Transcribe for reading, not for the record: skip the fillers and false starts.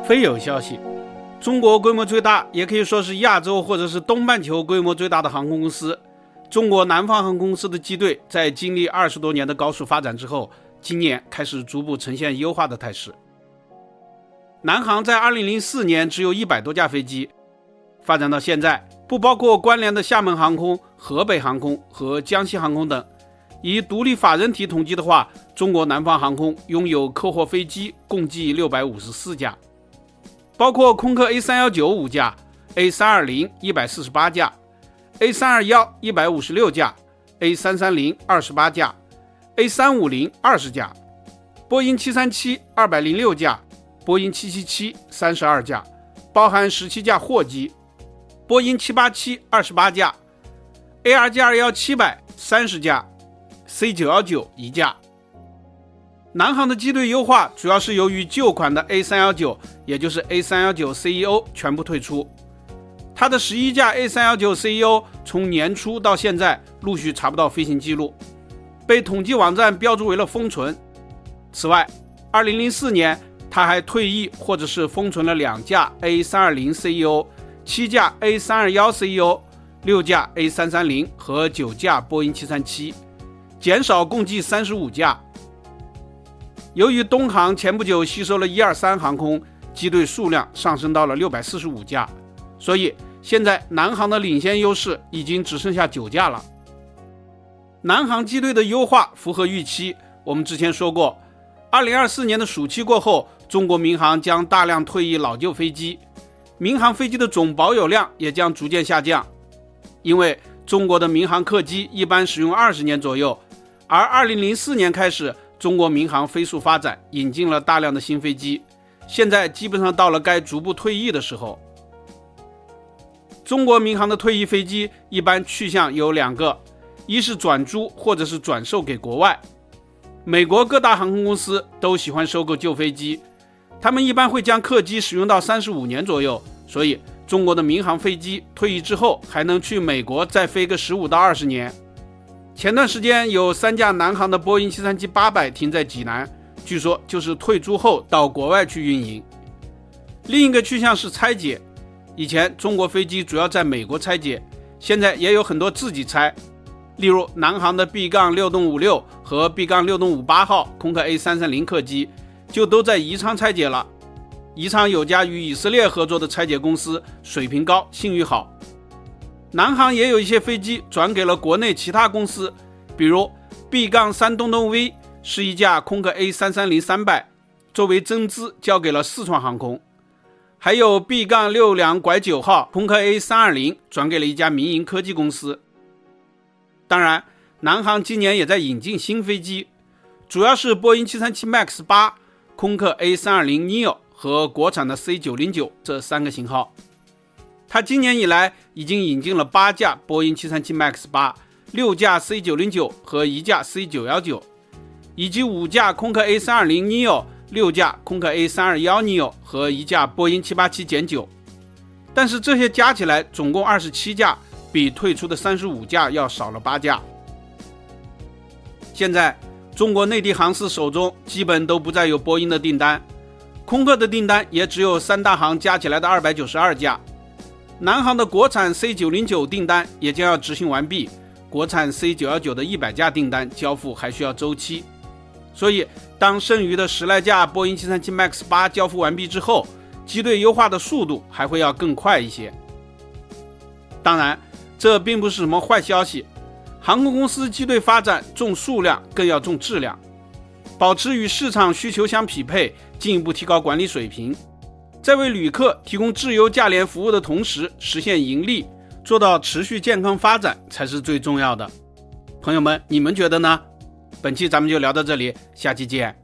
非有消息，中国规模最大，也可以说是亚洲或者是东半球规模最大的航空公司中国南方航空公司的机队，在经历20多年的高速发展之后，今年开始逐步呈现优化的态势。南航在2004年只有100多架飞机，发展到现在，不包括关联的厦门航空、河北航空和江西航空等，以独立法人体统计的话，中国南方航空拥有客货飞机共计654架，包括空客 A319 5架， A320 148架， A321 156架， A330 28架， A350 20架，波音737 206架，波音777 32架，包含17架货机，波音787 28架， ARJ21700 30架， C919 1架。南航的机队优化主要是由于旧款的 A319， 也就是 A319CEO 全部退出，它的11架 A319CEO 从年初到现在陆续查不到飞行记录，被统计网站标注为了封存。此外2004年它还退役或者是封存了2架 A320CEO、 7架 A321CEO、 6架 A330 和9架波音737，减少共计35架。由于东航前不久吸收了123航空，机队数量上升到了645架，所以现在南航的领先优势已经只剩下9架了。南航机队的优化符合预期，我们之前说过，2024年的暑期过后，中国民航将大量退役老旧飞机，民航飞机的总保有量也将逐渐下降，因为中国的民航客机一般使用20年左右，而2004年开始中国民航飞速发展，引进了大量的新飞机，现在基本上到了该逐步退役的时候。中国民航的退役飞机一般去向有2个，一是转租或者是转售给国外。美国各大航空公司都喜欢收购旧飞机，他们一般会将客机使用到35年左右，所以中国的民航飞机退役之后还能去美国再飞个15到20年。前段时间有3架南航的波音737-800停在济南，据说就是退租后到国外去运营。另一个去向是拆解，以前中国飞机主要在美国拆解，现在也有很多自己拆，例如南航的 B-656 和 B-658 号空客 A330 客机就都在宜昌拆解了。宜昌有家与以色列合作的拆解公司，水平高，信誉好。南航也有一些飞机转给了国内其他公司，比如 B-3 东东 V 是一架空客 A330-300， 作为增资交给了四川航空，还有 B-62-9 号空客 A320 转给了一家民营科技公司。当然南航今年也在引进新飞机，主要是波音737 MAX 8、空客 A320neo 和国产的 C909 这3个型号。它今年以来已经引进了8架波音737 MAX 8、6架 C909 和1架 C919， 以及5架空客 A320neo、 6架空客 A321neo 和1架波音787-9。但是这些加起来总共27架，比退出的35架要少了8架。现在中国内地航司手中基本都不再有波音的订单，空客的订单也只有3大行加起来的292架。南航的国产 C909 订单也将要执行完毕，国产 C919 的100架订单交付还需要周期，所以当剩余的10来架波音737 MAX 8交付完毕之后，机队优化的速度还会要更快一些。当然这并不是什么坏消息，航空公司机队发展重数量更要重质量，保持与市场需求相匹配，进一步提高管理水平，在为旅客提供质优价廉服务的同时实现盈利，做到持续健康发展才是最重要的。朋友们，你们觉得呢？本期咱们就聊到这里，下期见。